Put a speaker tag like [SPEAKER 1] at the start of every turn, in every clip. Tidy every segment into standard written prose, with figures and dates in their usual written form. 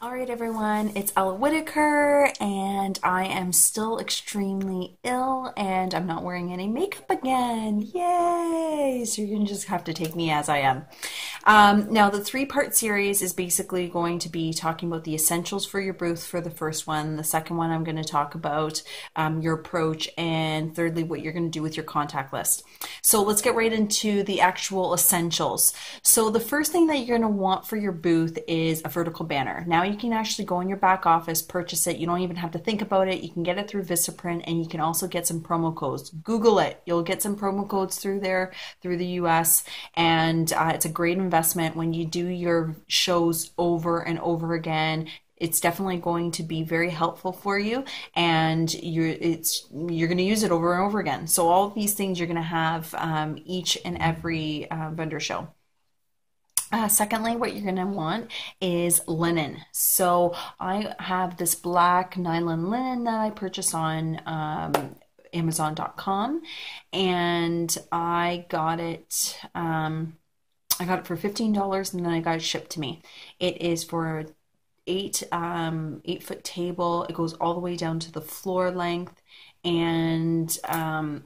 [SPEAKER 1] All right, everyone, it's Ella Whitaker, and I am still extremely ill, and I'm not wearing any makeup again. Yay! So you're gonna just have to take me as I am. Now, the three-part series is basically going to be talking about the essentials for your booth for the first one. The second one, I'm going to talk about your approach, and thirdly, what you're going to do with your contact list. So let's get right into the actual essentials. So the first thing that you're going to want for your booth is a vertical banner. Now you can actually go in your back office, purchase it. You don't even have to think about it. You can get it through Vistaprint, and you can also get some promo codes. Google it. You'll get some promo codes through there, through the US, and it's a great investment when you do your shows over and over again. It's definitely going to be very helpful for you, and you're going to use it over and over again. So all of these things you're going to have each and every vendor show. Secondly, what you're going to want is linen. So I have this black nylon linen that I purchased on Amazon.com, and I got it. I got it for $15, and then I got it shipped to me. It is for a 8-foot table. It goes all the way down to the floor length, and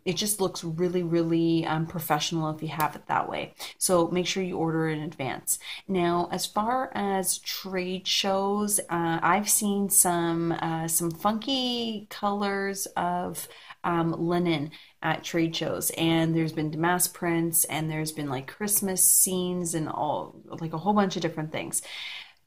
[SPEAKER 1] it just looks really, really professional if you have it that way. So make sure you order in advance. Now, as far as trade shows, I've seen some funky colors of linen at trade shows, and there's been damask prints, and there's been like Christmas scenes and all, like a whole bunch of different things.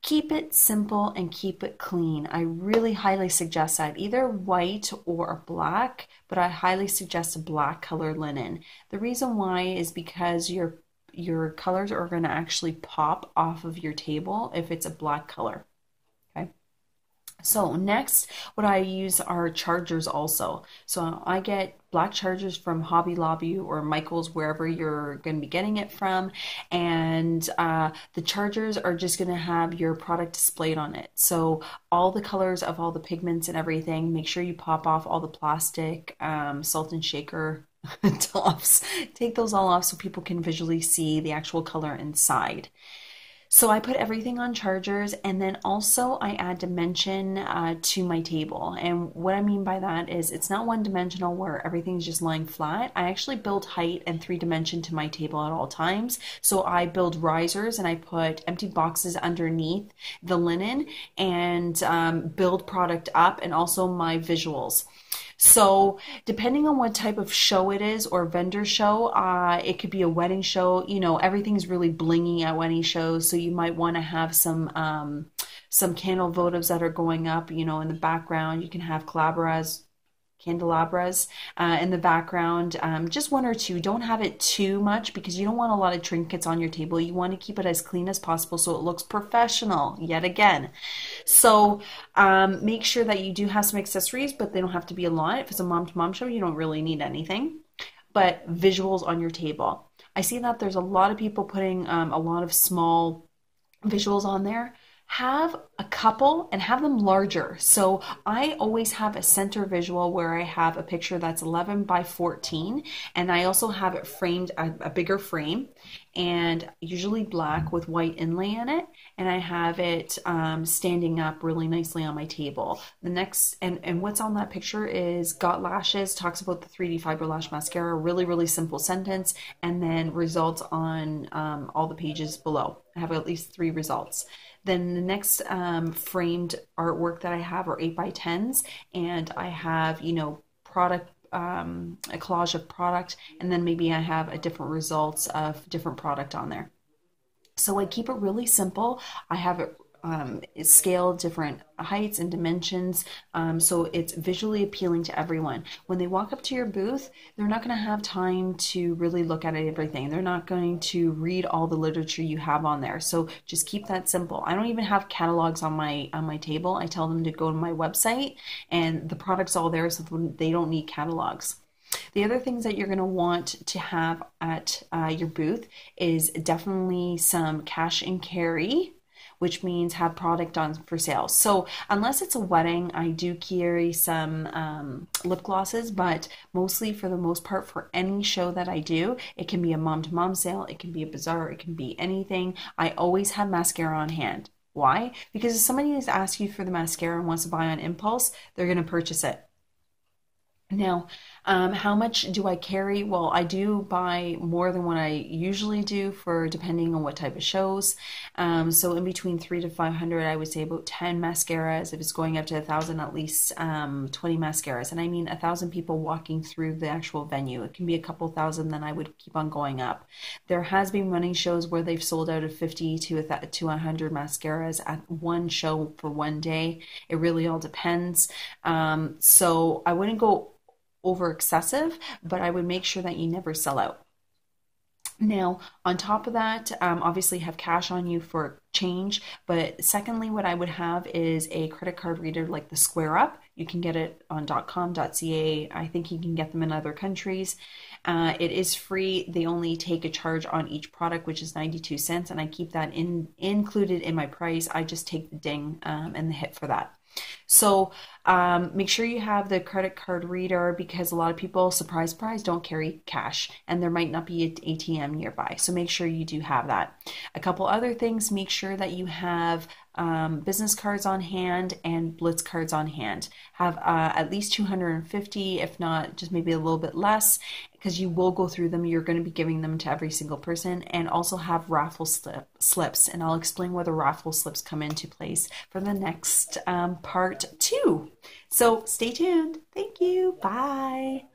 [SPEAKER 1] Keep it simple and keep it clean. I really highly suggest that, either white or black, but I highly suggest a black color linen. The reason why is because your colors are going to actually pop off of your table if it's a black color. Okay. So next, what I use are chargers also. So I get black chargers from Hobby Lobby or Michael's, wherever you're going to be getting it from. And the chargers are just going to have your product displayed on it. So all the colors of all the pigments and everything, make sure you pop off all the plastic, salt and shaker tops. Take those all off so people can visually see the actual color inside. So I put everything on chargers, and then also I add dimension to my table. And what I mean by that is it's not one dimensional where everything's just lying flat. I actually build height and 3-dimension to my table at all times. So I build risers, and I put empty boxes underneath the linen, and build product up, and also my visuals. So depending on what type of show it is, or vendor show, it could be a wedding show. You know, everything's really blingy at wedding shows, so you might want to have some candle votives that are going up, you know, in the background. You can have candelabras in the background, just one or two. Don't have it too much because you don't want a lot of trinkets on your table. You want to keep it as clean as possible so it looks professional yet again. So make sure that you do have some accessories, but they don't have to be a lot. If it's a mom-to-mom show, you don't really need anything, but visuals on your table. I see that there's a lot of people putting a lot of small visuals on there. Have a couple and have them larger. So I always have a center visual where I have a picture that's 11 by 14, and I also have it framed, a bigger frame, and usually black with white inlay in it, and I have it standing up really nicely on my table. The next, and what's on that picture is got lashes, talks about the 3D fiber lash mascara, really, really simple sentence, and then results on all the pages below. I have at least 3 results. Then the next framed artwork that I have are 8 by 10s, and I have, you know, product, a collage of product, and then maybe I have a different results of different product on there. So I keep it really simple. I have it scaled different heights and dimensions, so it's visually appealing to everyone. When they walk up to your booth, they're not going to have time to really look at everything. They're not going to read all the literature you have on there. So just keep that simple. I don't even have catalogs on my table. I tell them to go to my website, and the product's all there, so they don't need catalogs. The other things that you're going to want to have at your booth is definitely some cash and carry, which means have product on for sale. So unless it's a wedding, I do carry some lip glosses, but mostly, for the most part, for any show that I do, it can be a mom-to-mom sale, it can be a bazaar, it can be anything. I always have mascara on hand. Why? Because if somebody is asking you for the mascara and wants to buy on impulse, they're going to purchase it. Now, how much do I carry? Well, I do buy more than what I usually do for depending on what type of shows. So in between 3 to 500, I would say about 10 mascaras. If it's going up to 1,000, at least 20 mascaras. And I mean 1,000 people walking through the actual venue. It can be a couple thousand, then I would keep on going up. There has been running shows where they've sold out of 50 to 100 mascaras at one show for one day. It really all depends. So I wouldn't go over excessive, but I would make sure that you never sell out. Now, on top of that, obviously have cash on you for change. But secondly, what I would have is a credit card reader like the Square Up. You can get it on .com, .ca. I think you can get them in other countries. It is free. They only take a charge on each product, which is 92 cents, and I keep that included in my price. I just take the ding and the hit for that. So make sure you have the credit card reader because a lot of people, surprise, surprise, don't carry cash and there might not be an ATM nearby. So make sure you do have that. A couple other things, make sure that you have business cards on hand and Blitz cards on hand. Have at least 250, if not just maybe a little bit less, because you will go through them. You're going to be giving them to every single person, and also have raffle slips. And I'll explain where the raffle slips come into place for the next part 2. So stay tuned. Thank you. Bye.